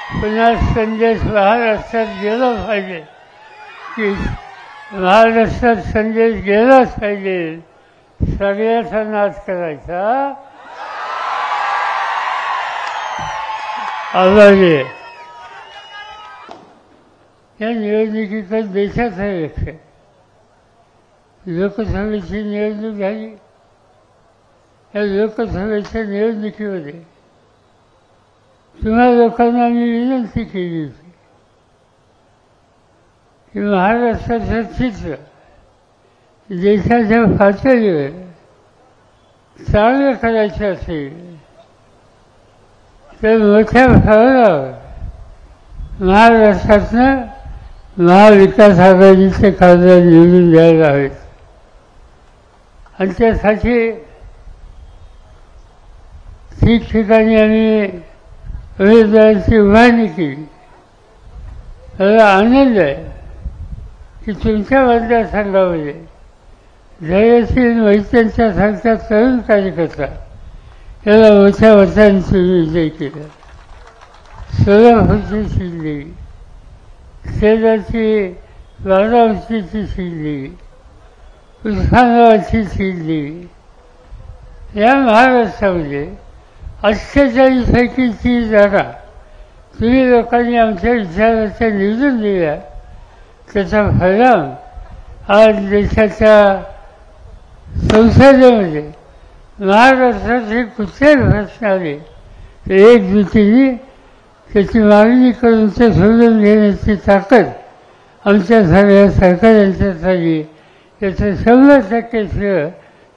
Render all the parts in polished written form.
पुन्हा संदेश महाराष्ट्रात गेला पाहिजे की महाराष्ट्रात संदेश गेलाच पाहिजे, सगळ्याचा नाश करायचा आवाज आहे. या निवडणुकीचा देशाचा लक्ष आहे. लोकसभेची निवडणूक झाली. या लोकसभेच्या निवडणुकीमध्ये तुम्हा लोकांना मी विनंती केली होती की महाराष्ट्राचं चित्र देशाच्या पातळीवर चांगलं करायचं असेल तर मोठ्या फरकावर महाराष्ट्रातनं महाविकास आघाडीचे खासदार निवडून द्यायला हवेत. आणि त्यासाठी ठिकठिकाणी आम्ही उमेदवाराची उभारणी केली. मला आनंद आहे की तुमच्या मतदारसंघामध्ये धैर्यशील वैद्यांच्या सारख्या तरुण कार्यकर्ता याला मोठ्या मतांनी तुम्ही विजय केला. सोलापूरची शिल्ली, शेजारची बारामतीची शिल्ली, उस्मानाबादची शिल्ली, या महाराष्ट्रामध्ये 48पैकी जागा तुम्ही लोकांनी आमच्या विचाराच्या निवडून दिल्या. त्याचा परिणाम आज देशाच्या संसदेमध्ये महाराष्ट्राचे कुठलेही प्रश्न आले तर एकजुटीने त्याची मागणी करून ते सोडून घेण्याची ताकद आमच्या सगळ्या सरकारांच्या झाली. याचं 100% श्रेय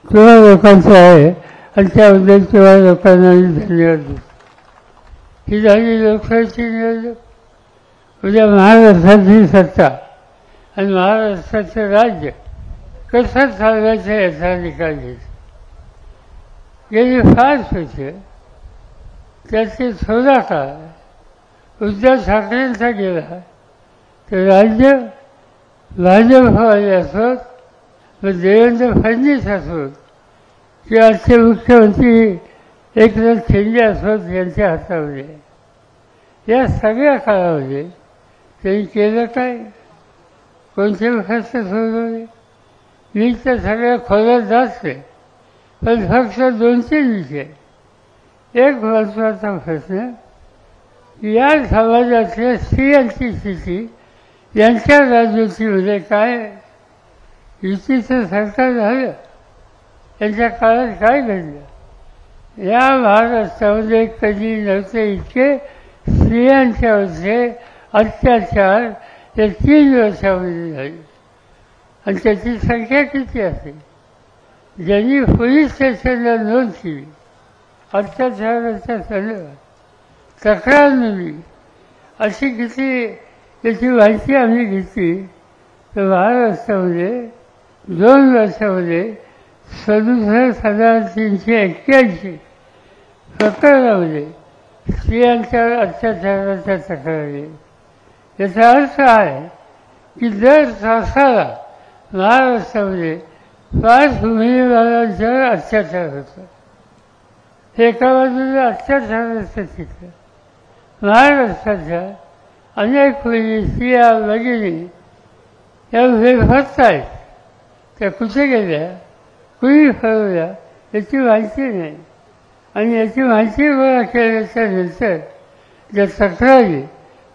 तुम्हा लोकांचं आहे आणि त्याबद्दल तुम्हा लोकांना मी धन्यवाद देतो. ही झाली लोकशाहीची निवडणूक. उद्या महाराष्ट्राची सत्ता आणि महाराष्ट्राचं राज्य कसं चालवायचं याचा निकाल घ्यायचा. गेली 5 वर्ष त्याचे थोडा काळ उद्धव ठाकरेंचा गेला तर राज्य भाजपवाले असोत व देवेंद्र फडणवीस असोत किंवा आजचे मुख्यमंत्री एकनाथ शिंदे असोत यांच्या हातामध्ये, या सगळ्या काळामध्ये त्यांनी केलं काय? कोणते प्रश्न सोडवले? मी तर सगळ्या खोलात जात नाही, पण फक्त 2-3 विषय. एक महत्त्वाचा प्रश्न, या समाजातल्या स्त्रियांची स्थिती यांच्या राजनीतीमध्ये काय? युतीचं सरकार झालं, यांच्या काळात काय घडलं? या महाराष्ट्रामध्ये कधी नव्हते इतके स्त्रियांच्यावरचे अत्याचार या 3 वर्षामध्ये झाले. आणि त्याची संख्या किती असेल? ज्यांनी पोलीस स्टेशनला नोंद केली अत्याचाराच्या संदर्भात तक्रार नोंदली, अशी किती त्याची माहिती आम्ही घेतली तर महाराष्ट्रामध्ये 2 वर्षामध्ये 67,381 प्रकरणामध्ये स्त्रियांच्या अत्याचाराच्या तक्रारी. याचा अर्थ आहे की दर तासाला महाराष्ट्रामध्ये 5 उमेदवारांच्यावर अत्याचार होतो. एका बाजूला अत्याचाराचं चित्र. महाराष्ट्राच्या अनेक मुली, स्त्रिया, भगिनी या बेफत आहेत. त्या कुठे गेल्या, कुणी फरवल्या याची माहिती नाही. आणि याची माहिती गोळा केल्याच्या नंतर ज्या तक्रारी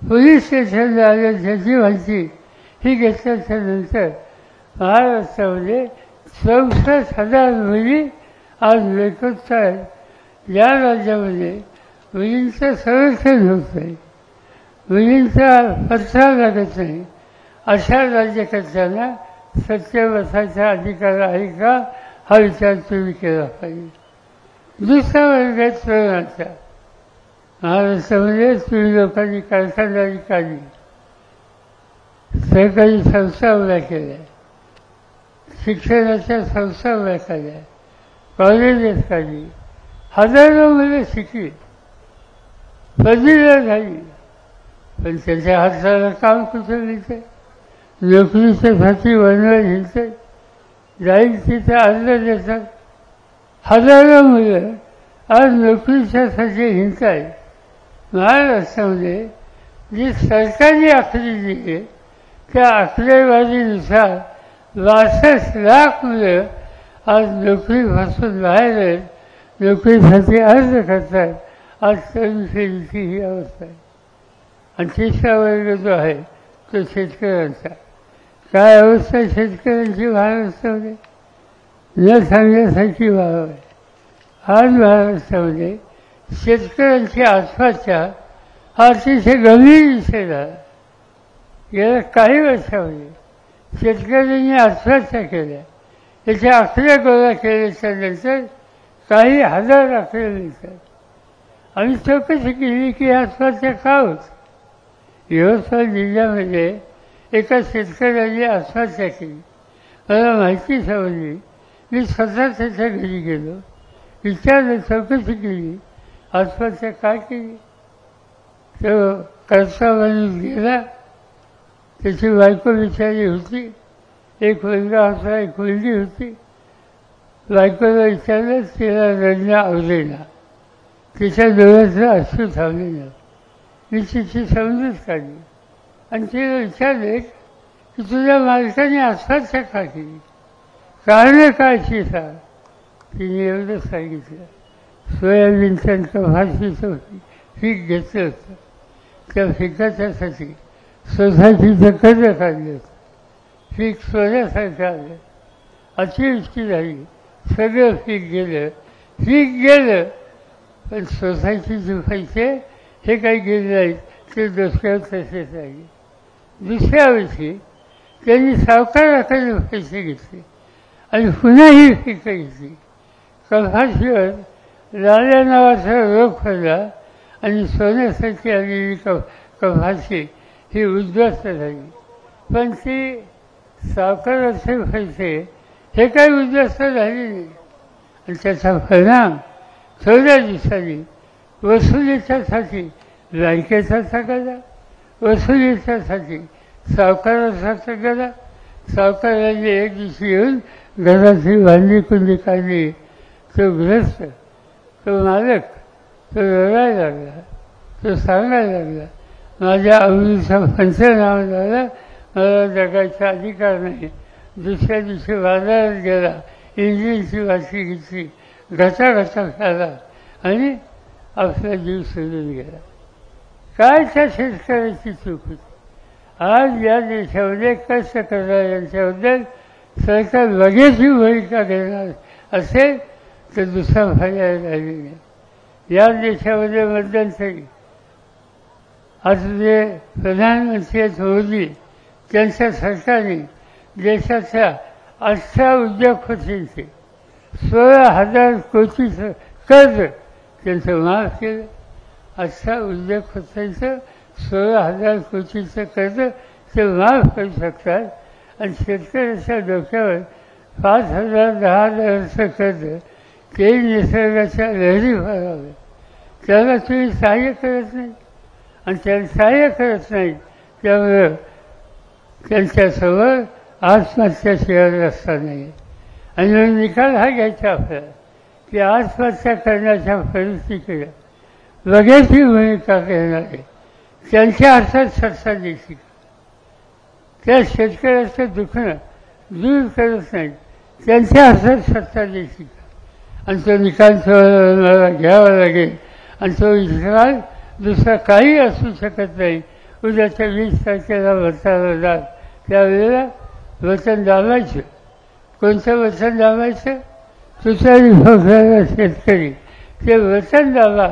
पोलीस स्टेशनला आल्या त्याची माहिती ही घेतल्याच्या नंतर महाराष्ट्रामध्ये 64,000 मुली आज बेपत्ता आहेत. या राज्यामध्ये मुलींचं संरक्षण होत नाही, मुलींचा पत्ता लागत नाही, अशा राज्यकर्त्यांना सत्य बसायचा अधिकार आहे का हा विचार तुम्ही केला पाहिजे. दुसरा वर्ग आहे तरुणांचा. महाराष्ट्रामध्ये तुम्ही लोकांनी कारखानदारी काढली, सरकारी संस्था उभ्या केल्या, शिक्षणाच्या संस्था उभ्या केल्या, कॉलेजेस काढली, हजारो मुलं शिकली, पदवीला झाली, पण त्याच्या हाताला काम कुठं मिळतं? नोकरीच्यासाठी वनवास हिंडतात, जाईल तिथं अन्न देतात. हजारो मुलं आज नोकरीच्यासाठी हिंडत आहेत. महाराष्ट्रामध्ये जी सरकारी आकडी जी आहे त्या आकडेवारीनुसार 62 लाख मुलं आज नोकरीपासून बाहेर आहेत, नोकरीसाठी अर्ज करतात. आज तरुण पिढीची ही अवस्था आहे. आणि तिसरा वर्ग जो आहे तो शेतकऱ्यांचा. काय अवस्था शेतकऱ्यांची महाराष्ट्रामध्ये न सांगण्यासारखी बाब आहे. आज महाराष्ट्रामध्ये शेतकऱ्यांची आत्महत्या हा अतिशय गंभीर विषय झाला. गेल्या काही वर्षामध्ये शेतकऱ्यांनी आत्महत्या केल्या. याचे आकडे गोळा केल्याच्या नंतर काही हजार आकडे मिळतात. आम्ही चौकशी केली की आत्महत्या का होत. यवतमाळ जिल्ह्यामध्ये एका शेतकऱ्याने आत्महत्या केली. मला माहिती समजली. मी स्वतः त्याच्या घरी गेलो, विचारलं, चौकशी केली, आत्महत्या का केली. तो करता माणूस गेला. त्याची बायको बिचारी होती, एक मुलगा होता, एक मुलगी होती. बायकोला विचारलं, तिला रडणं आवडेना, तिच्या डोळ्याचं अश्रू थांबलेलं. मी तिची समजूत काढली आणि तिला विचारले की तुझ्या मालकाने आत्महत्या का केली, कारण काय ती सांग. तिने एवढं सांगितलं, सोयाबीनचं कपाशीचं पीक घेतलं होतं. त्या पिकाच्यासाठी सोसायटीचं कर्ज काढलं होतं. पीक सोन्यासारखं आलं, अतिवृष्टी झाली, सगळं पीक गेलं. पण सोसायटीचे पैसे हे काही गेले नाहीत, ते दुसऱ्यावर तसेच राहिले. दुसऱ्या वर्षी त्यांनी सावकाराकडे पैसे घेतले आणि पुन्हा ही पिकं घेतली. कपाशीवर लाल्या नावाचा रोग पडला आणि सोन्यासारखी आलेली कपाशी ही उद्ध्वस्त झाली. पण ती सावकाराचे पैसे हे काही उद्ध्वस्त झाले नाही. आणि त्याचा परिणाम थोड्या दिवसांनी वसुलीच्यासाठी बँकेचा सगळा, वसुलीच्यासाठी सावकाराचा सगळा. सावकाराने एक दिवशी येऊन घराची भांडी कुंडी काढली. तो ग्रस्त, तो मालक, तो रडायला लागला. तो सांगायला लागला, माझ्या आवडीचा पंचनामा झाला, मला जगायचा अधिकार नाही. दुसऱ्या दिवशी बाजारात गेला, इंजिनची वाशी घेतली, घचा खाला आणि आपला जीव सोडून गेला. काय त्या शेतकऱ्याची चूक होती. आज या देशामध्ये कष्ट करणाऱ्यांच्याबद्दल सरकार लगेचही भूमिका घेणार असेल तर दुसरा पर्याय राहिलेला नाही. या देशामध्ये मध्यंतरी आज जे प्रधानमंत्री आहेत मोदी, त्यांच्या सरकारने देशाच्या 18 उद्योगपतींचे 16,000 कोटीचं कर्ज त्यांचं माफ केलं. 18 उद्योगपतींचं 16,000 कोटीचं कर्ज ते माफ करू शकतात आणि शेतकऱ्याच्या डोक्यावर 5,000 10,000चं कर्ज ते निसर्गाच्या लहरी भरावे. त्याला तुम्ही सहाय्य करत नाही आणि त्याला सहाय्य करत नाही. त्यामुळं त्यांच्यासमोर आत्महत्याशिवाय रस्ता नाही. आणि निकाल हा घ्यायचा आपल्याला की आत्महत्या करण्याच्या परिस्थितीकडे लगेचही भूमिका घेणारे त्यांच्या हातात सत्ता द्यायची. त्या शेतकऱ्याचं दुखणं दूर करत नाहीत, त्यांच्या हातात सत्ता द्यायची. आणि तो निकाल मला घ्यावा लागेल आणि तो निकाल दुसरा काही असू शकत नाही. उद्याच्या 20 तारखेला वचनाला जात त्यावेळेला वचन दाबायचं. कोणतं वचन दाबायचं? तुतारी भोगणारा शेतकरी ते वचन दाबा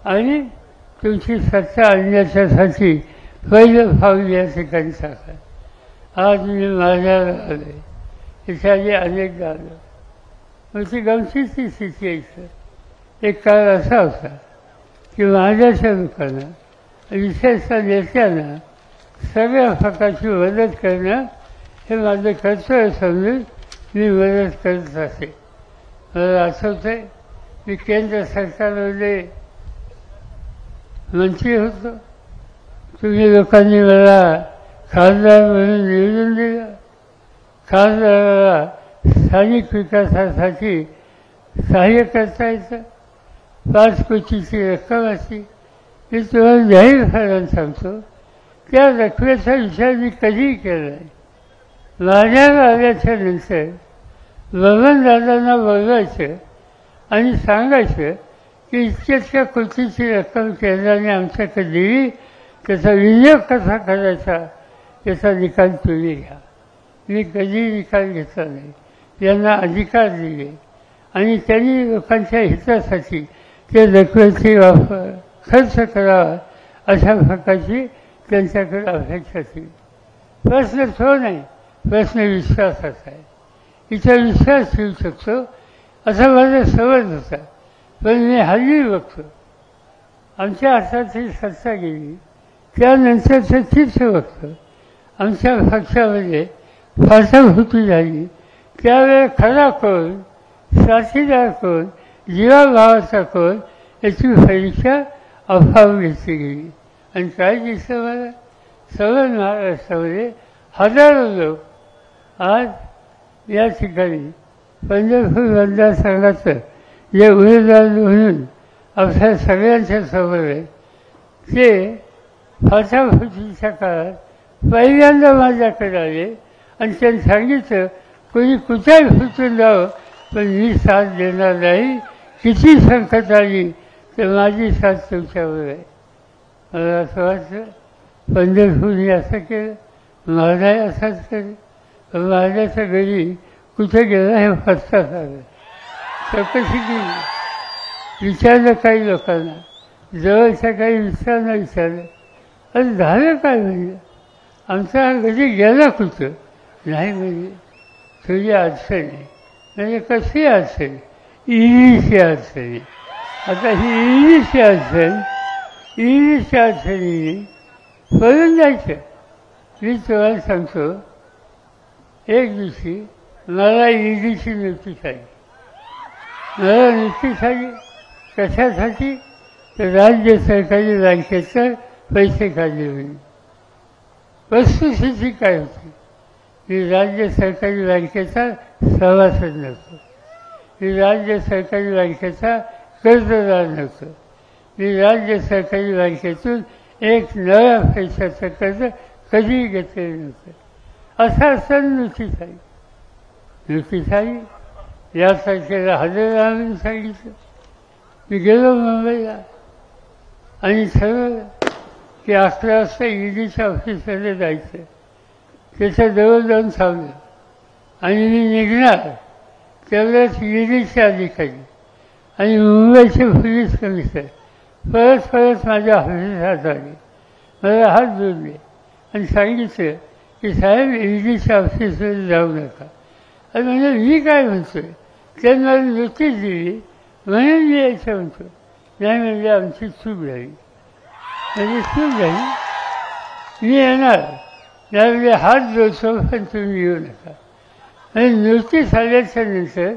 आणि तुमची सत्ता आणण्याच्यासाठी पहिलं पाऊल या ठिकाणी टाका. आज मी माझ्याला आलो, इथे अनेकदा आलो. मग ती गमतीची स्थिती आहे. एक काळ असा होता की माझ्याच्या लोकांना, विशेषतः नेत्यांना सगळ्या प्रकारची मदत करणं हे माझं कर्तव्य समजून मी मदत करत असे. मला आठवतं आहे मी केंद्र सरकारमध्ये मंत्री होतो. तुम्ही लोकांनी मला खासदार म्हणून निवडून दिलं. खासदाराला स्थानिक विकासासाठी सहाय्य करता येतं. 5 कोटीची रक्कम अशी मी तुम्हाला जाहीर कारण सांगतो, त्या रकमेचा विचार मी कधीही केला नाही. माझ्यावर आल्याच्या नंतर बबनदादांना बोलवायचं आणि सांगायचं की इतक्या कृतीची रक्कम केंद्राने आमच्याकडे दिली, त्याचा विनियोग कसा करायचा याचा निकाल तुम्ही घ्या. मी कधी निकाल घेतला नाही. यांना अधिकार दिले आणि त्यांनी लोकांच्या हितासाठी ते रकमेची वापर खर्च करावा अशा प्रकारची त्यांच्याकडे अपेक्षा केली. प्रश्न तो नाही, प्रश्न विश्वासाचा आहे. इथं विश्वास ठेवू शकतो असा माझा समज होता. पण मी हल्ली बघतो आमच्या हाताची सत्ता गेली त्यानंतरचं चित्र बघतो. आमच्या पक्षामध्ये फाटाफुटी झाली त्यावेळेस खरा कोण, साथीदार कोण, जीवाभावाचा कोण याची परीक्षा अफाव घेतली गेली. आणि काय दिसतं मला, सगळं महाराष्ट्रामध्ये हजारो लोक आज या ठिकाणी पंढरपूर मतदारसंघाचं जे उमेदवार म्हणून आपल्या सगळ्यांच्या समोर आहे ते फाटाफुटीच्या काळात पहिल्यांदा माझ्याकडे आले आणि त्यांनी सांगितलं कोणी कुठेही फुटून जावं पण मी साथ देणार नाही. किती संकट आली तर माझी साथ तुमच्यावर आहे. मला असं वाटतं पंढरपूरने असं केलं, महाराज असाच केलं. पण महाराजाच्या घरी कुठे गेला हे पत्ता झालं. चौकशी केली, विचारलं काही लोकांना, जवळच्या काही मित्रांना विचारलं, आणि झालं काय म्हणजे आमचा घरी गेला कुठं नाही म्हणजे थोडी अडचण आहे. म्हणजे कशी अडचण, ईडीची अडचण आहे. आता ही ईडीची अडचण, ईडीच्या अडचणीने पळून जायचं. मी तुम्हाला सांगतो, एक दिवशी मला ईडीची नोटीस आली. मला नोटीस आली कशासाठी, तर राज्य सरकारी बँकेचं पैसे काढले म्हणून. वस्तुस्थिती काय होती, मी राज्य सरकारी बँकेचा सभासद नव्हतो, मी राज्य सरकारी बँकेचा कर्जदार नव्हतो, मी राज्य सरकारी बँकेतून एक नव्या पैशाचं कर्ज कधीही घेतलेलं नव्हतं. असं असताना नोटीस आली. नोटीस आली या तारखेला हजर राहा म्हणून सांगितलं. मी गेलो मुंबईला आणि ठरवलं की 11 वाजता ईडीच्या ऑफिसमध्ये जायचं. त्याच्या जवळ जाऊन थांबलं आणि मी निघणार तेवढ्याच ईडीचे अधिकारी आणि मुंबईचे पोलीस कमिशनर परत माझ्या ऑफिसात आले, मला हात जोडले आणि सांगितलं की साहेब ईडीच्या ऑफिसमध्ये जाऊ नका. आणि म्हणजे मी काय म्हणतोय, त्यांनी मला नोटीस दिली म्हणून मी यायचं म्हणतो. नाही म्हणजे आमची चूक झाली, म्हणजे चूक झाली, मी येणार त्यावेळी हात जोडतो पण तुम्ही येऊ नका. आणि नोटीस आल्याच्या नंतर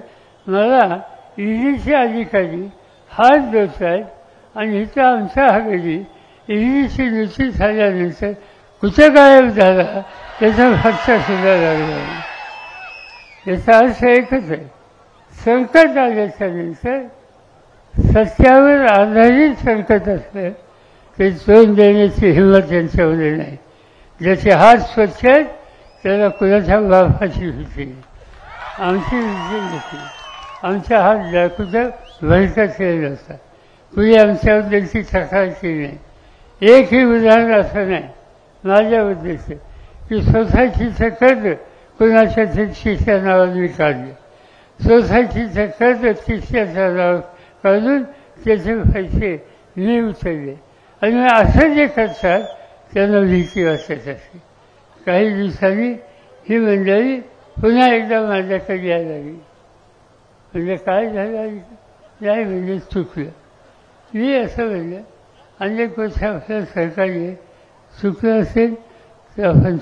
मला ईडीचे अधिकारी हात जोडत आहेत आणि इथं आमच्या घरी ईडीची नोटीस आल्यानंतर कुठं गायब झाला त्याचा फटका सुद्धा लागला. याचा अर्थ एकच आहे, संकट आल्याच्या नंतर सत्यावर आधारित संकट असलं ते तोंड देण्याची हिंमत यांच्यामध्ये नाही. ज्याचे हात स्वच्छ आहेत त्याला कुणाच्या बापाची भीती नाही, आमची भीती नव्हती. आमचा हात कुठं भरकत केला नव्हता, कुणी आमच्याबद्दलची तक्रार केली नाही. एकही उदाहरण असं नाही माझ्याबद्दलचं की सोसायटीचं कर्ज कुणाच्या शिष्या नावाने मी काढलं, सोसायटीचं कर्ज शिष्याच्या नावावर काढून त्याचे पैसे मी उचलले. आणि मग असं जे करतात त्यांना भीती वाटत असते. काही दिवसांनी ही मंडळी पुन्हा एकदा माझ्याकडे यायला लागली. म्हणजे काय झालं नाही म्हणजे चुकलं. मी असं म्हणलं अनेक गोष्टी आपल्या सरकारी चुकलं असेल तर आपण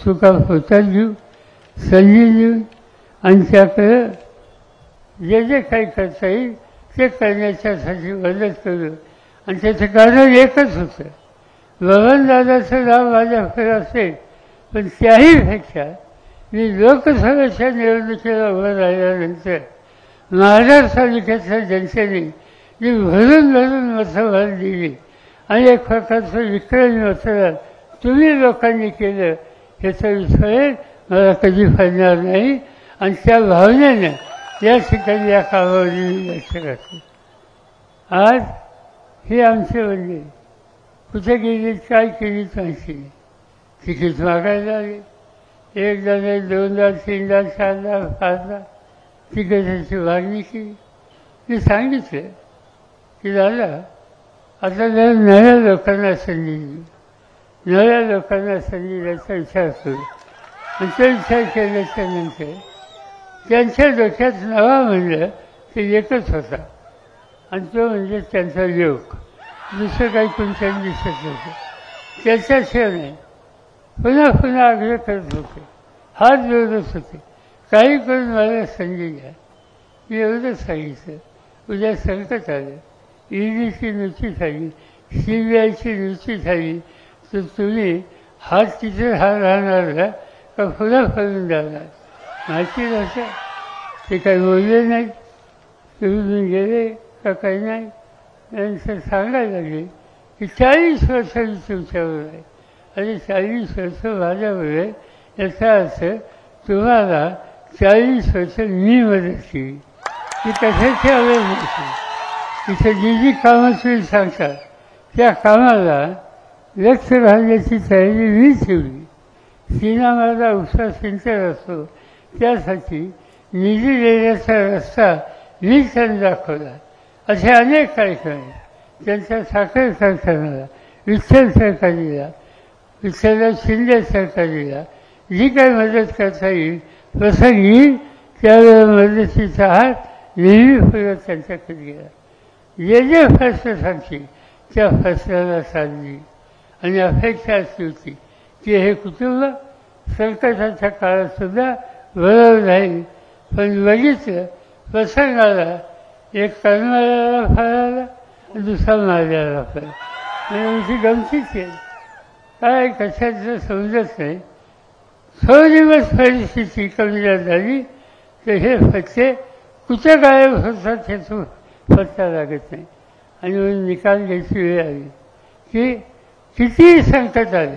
चुका होतात घेऊ, संधी देऊन आणि त्याकडं जे जे काही करता येईल ते करण्याच्यासाठी मदत करू. आणि त्याचं कारण एकच होतं, बबनदादाचं नाव माझ्याकडे असेल पण त्याहीपेक्षा मी लोकसभेच्या निवडणुकीला उभं राहिल्यानंतर महाराष्ट्र तालुक्याच्या जनतेने जी भरून भरून मतं दिली आणि एक प्रकारचं विक्रमी होतं तुम्ही लोकांनी केलं ह्याचा विषय मला कधी फळणार नाही आणि त्या भावनेनं या ठिकाणी या कामावर लक्ष घातलं. आज ही आमची म्हणजे कुठे गेली काय केलीच माहिती नाही. तिकीट मागायला आली, एकदा नाही दोनदा तीनदा चारदा पाचदा तिकीटाची मागणी केली. मी सांगितलं की दादा आता जर नव्या लोकांना संधी दिली, नव्या लोकांना संधी द्यायचा विचार करू. आणि तो विचार केल्याच्या नंतर त्यांच्या डोक्यात नवा म्हणलं ते एकच होता आणि तो म्हणजे त्यांचा योग. दुसरं काही कोणत्याही दिसत नव्हतं. त्याच्याशिवाय नाही. पुन्हा पुन्हा आग्रह करत होते, हात जोडत होते, काही करून मला संधी द्या. मी एवढंच सांगितलं, उद्या संकट आलं, ईडीची नुची झाली, CBIची नुची झाली, तर तुम्ही हात तिथे राहणार ना का पुन्हा फरून जाणार माहिती नसतं. ते काही बोलले नाही, तुम्ही गेले का काही नाही. नंतर सांगायला लागले की 40 वर्ष मी तुमच्यावर आहे आणि 40 वर्ष माझ्यावर आहे. याचा अर्थ तुम्हाला 40 वर्ष मी मदत केली. ती कशाची आवड नव्हती. इथं जी कामं तुम्ही सांगतात त्या कामाला लक्ष घालण्याची तयारी मी ठेवली. सीना माझा उत्साह सिंचन असतो त्यासाठी निधी देण्याचा रस्ता मी त्यांना दाखवला. असे अनेक कार्यक्रम आहेत. त्यांच्या साखर कारखान्याला, विठ्ठल सरकारीला, विठ्ठलराव शिंदे सरकारीला जी काही मदत करता येईल प्रसंगी त्यावेळेला मदतीचा हात नेहमी पुढे त्यांच्याकडे गेला. जे फैसले सांगतील त्या फैसल्याला साधली आणि अपेक्षा अशी होती की हे कुटुंब संकटाच्या काळातसुद्धा बरोबर राहील. पण बघितलं प्रसंगाला एक कर्माला फळाला दुसरा मारल्याला फळ. म्हणजे गमतीच आहे. काय कशाचं समजत नाही. थोडी दिवस परिस्थिती कमी झाली तर हे फटके कुठे गायब होतात हे पत्ता लागत नाही. आणि म्हणून निकाल घ्यायची वेळ आली की किती संकट आले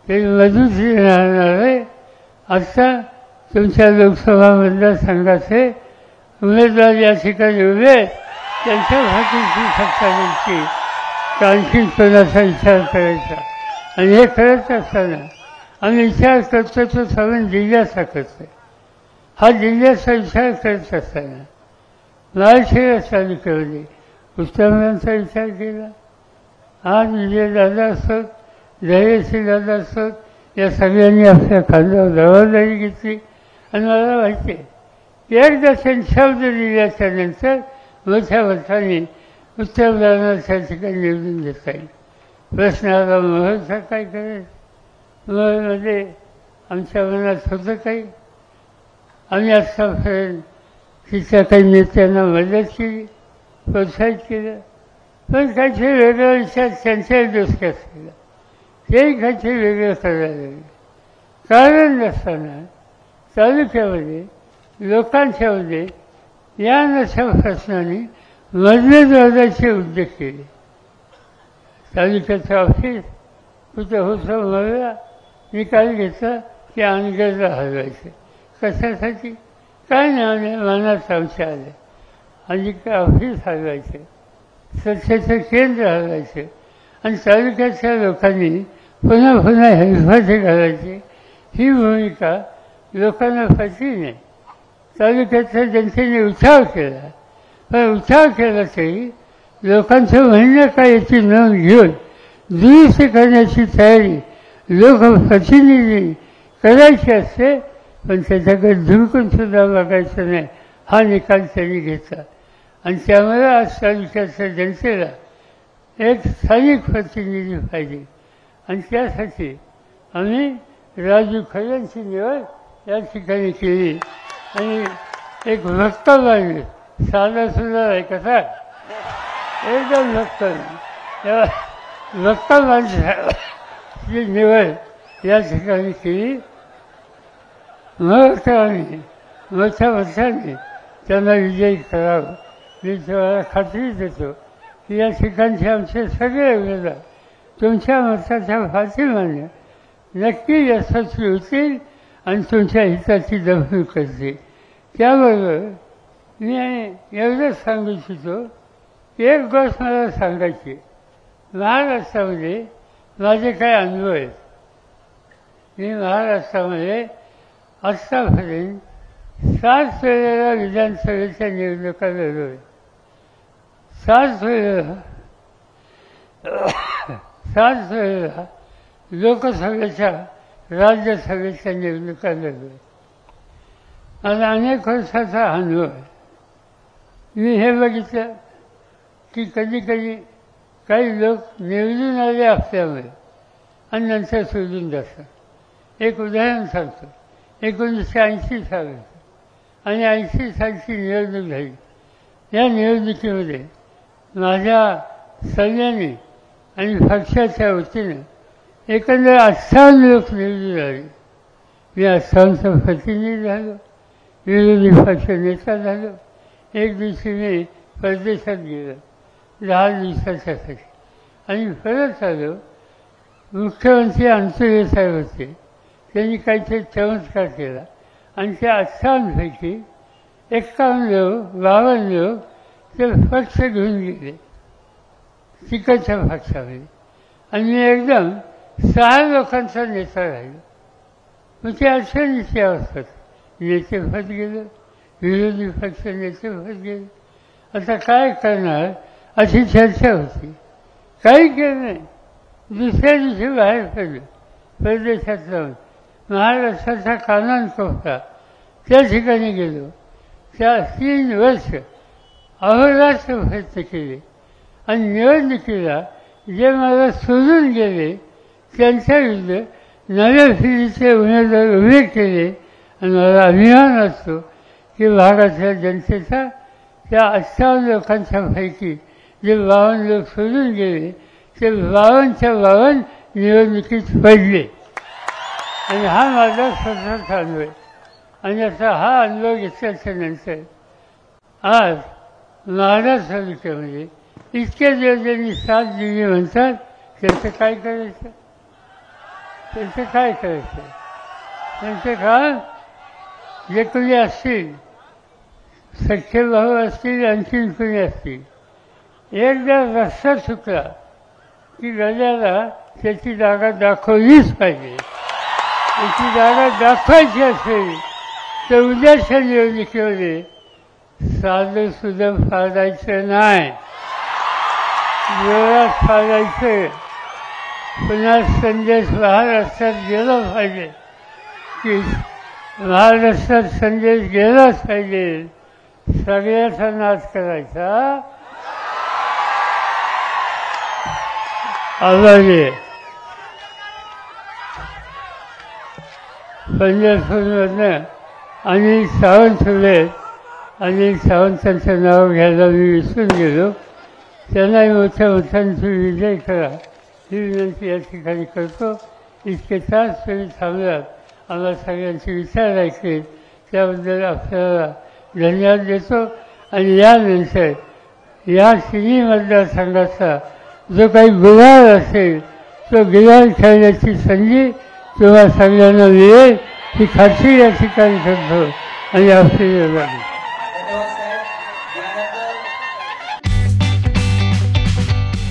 ते मधून राहणार आहे. आत्ता तुमच्या लोकसभा मतदारसंघाचे उमेदवार या ठिकाणी उभे आहेत. त्यांच्या भाषेची सत्ता द्यायची आणखी कोणाचा विचार करायचा. आणि हे करत असताना आम्ही विचार करतो तो सगळं जिल्ह्याचा करतो. हा जिल्ह्याचा विचार करत असताना महाराष्ट्र तालुक्यामध्ये उत्तमांचा विचार केला. आज विजयदादा असोत, धैर्यशीलदादा असोत, या सगळ्यांनी आपल्या खांद्यावर जबाबदारी घेतली. आणि मला माहिती आहे एकदा शब्द दिल्याच्या नंतर मोठ्या मताने उत्तमदादांच्या ठिकाणी निवडून देता येईल. प्रश्न आला मोहरचा काय करायचं. मोहरमध्ये आमच्या मनात होतं काही. आम्ही आत्तापर्यंत तिथल्या काही नेत्यांना मदत केली, प्रोत्साहित केलं. पण काहीतरी वेगळा विचार त्यांच्याही डोक्यात केला. तेही काहीतरी वेगळं करायला लागले. कारण नसताना तालुक्यामध्ये लोकांच्यामध्ये या नशा प्रश्नाने मतभेदाचे उद्योग केले. तालुक्याचं ऑफिस कुठं होतं मला निकाल घेतला की अनगरला हलवायचं. कशासाठी काय नाही मनात आमच्या आलं. आणि ऑफिस हलवायचं, स्वच्छतेचं केंद्र हलवायचं. आणि तालुक्याच्या लोकांनी पुन्हा पुन्हा हेलफाटे घालायचे. ही भूमिका लोकांना पटली नाही. तालुक्याच्या जनतेने उठाव केला. पण उठाव केला तरी लोकांचं म्हणणं काय याची नोंद घेऊन दुरुस्त करण्याची तयारी लोकप्रतिनिधी करायची असते. पण त्याच्याकडे धुडकून सुद्धा बघायचं नाही हा निकाल त्यांनी घेतला. आणि त्यामुळे आज तालुक्याच्या जनतेला एक स्थानिक प्रतिनिधी पाहिजे. आणि त्यासाठी आम्ही राजू खऱ्यांची निवड या ठिकाणी केली. आणि एक वक्तव्य आहे साधा सुद्धा आहे कसा एकदम वक्तव्य वक्तव्याची निवड या ठिकाणी केली. महत्वाने मोठ्या मताने त्यांना विजयी करावं. मी तुम्हाला खात्री देतो या ठिकाणचे आमचे सगळे विरोधक तुमच्या मताच्या फाशीमाने नक्की यशस्वी होतील आणि तुमच्या हिताची दखल करतील. त्याबरोबर मी एवढंच सांगू इच्छितो की एक गोष्ट मला सांगायची. महाराष्ट्रामध्ये माझे काही अनुभव आहेत. मी महाराष्ट्रामध्ये आत्तापर्यंत 7 वेळेला विधानसभेच्या निवडणुका लढवल्या. 7 वेळेला लोकसभेच्या राज्यसभेच्या निवडणुका लढवल्या. मला अनेक वर्षाचा अनुभव आहे. मी हे बघितलं की कधी कधी काही लोक निवडून आले असल्यामुळे आणि नंतर सोडून जातात. एक उदाहरण सांगतो. 1980 सालाचं आणि 80 सालची निवडणूक झाली. या निवडणुकीमध्ये माझ्या सल्ल्याने आणि पक्षाच्या वतीनं एकंदर 58 लोक निवडून आले. मी 58चा प्रतिनिधी झालो, विरोधी पक्ष नेता झालो. एक दिवशी मी परदेशात गेलो 10 दिवसाच्यासाठी आणि परत आलो. मुख्यमंत्री अंतुरे साहेब होते. त्यांनी काहीतरी चमत्कार केला आणि त्या 58 पैकी 51 लोक 52 लोक ते पक्ष घेऊन गेले तिकडच्या पक्षामध्ये आणि मी एकदम 6 लोकांचा नेता राहिलो. मग ते अडचणीची अवस्था. नेतेपद गेलं, विरोधी पक्ष नेतेपद गेलं. आता काय करणार अशी चर्चा होती. काही केलं नाही. दुसऱ्या दिवशी बाहेर पडलं. परदेशात जाऊन महाराष्ट्राचा कानाकोपरा त्या ठिकाणी गेलो. त्या 3 वर्ष अहोरात्र प्रयत्न केले आणि निवडणुकीला जे मला सोडून गेले त्यांच्याविरुद्ध नव्या पिढीचे उमेदवार उभे केले. आणि मला अभिमान असतो की भागातल्या जनतेचा त्या 58 लोकांच्या पैकी जे 52 लोक सोडून गेले ते 52च्या 52 निवडणुकीत पडले. आणि हा माझा स्वतःचा अनुभव आहे. आणि आता हा अनुभव घेतल्याच्या नंतर आज महाराष्ट्र तालुक्यामध्ये इतके दिवस ज्यांनी साथ दिली म्हणतात त्यांचं काय करायचं? त्यांचं काय करायचं? त्यांचं काम जे कोणी असतील, सख्खे भाऊ असतील, आणखीन कोणी असतील, एकदा रस्ता चुकला की गड्याला त्याची जागा दाखवलीच पाहिजे. त्याची जागा दाखवायची असेल तर उद्याच्या निवडणुकीमध्ये साधं सुद्धा फाडायचं नाही, जोरात फाडायचं. पुन्हा संदेश महाराष्ट्रात गेला पाहिजे की महाराष्ट्रात संदेश गेलाच पाहिजे. सगळ्याचा नाश करायचा आवाज. पंढरपूरमधनं अनिल सावंत होते. अनिल सावंतांचं नाव घ्यायला मी विसरून गेलो. त्यांनाही मोठ्या मतांची विजय करा ही विनंती या ठिकाणी करतो. इतके तास तुम्ही थांबलात, आम्हाला सगळ्यांचे विचार ऐकले त्याबद्दल आपल्याला धन्यवाद देतो. आणि यानंतर या 3 मतदारसंघाचा जो काही गुलाल असेल तो गुलाल खेळण्याची संधी तुम्हा सगळ्यांना मिळेल ही खात्री या ठिकाणी करतो. आणि आपली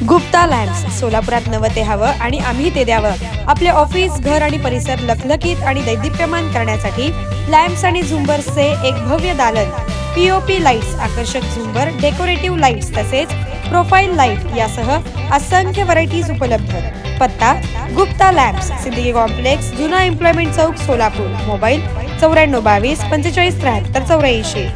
गुप्ता लॅम्प्स सोलापुरात नवं ते हवं आणि आम्ही ते द्यावं. आपले ऑफिस, घर आणि परिसर लखलखीत आणि दैदिप्यमान करण्यासाठी लॅम्प्स आणि झुंबर्सचे एक भव्य दालन. पीओपी लाईट्स, आकर्षक झुंबर, डेकोरेटिव्ह लाईट्स तसेच प्रोफाईल लाईट यासह असंख्य व्हरायटीज उपलब्ध. पत्ता गुप्ता लॅम्प्स, सिद्दीकी कॉम्प्लेक्स, जुना एम्प्लॉयमेंट चौक, सोलापूर. मोबाईल 94 22 45 73 84.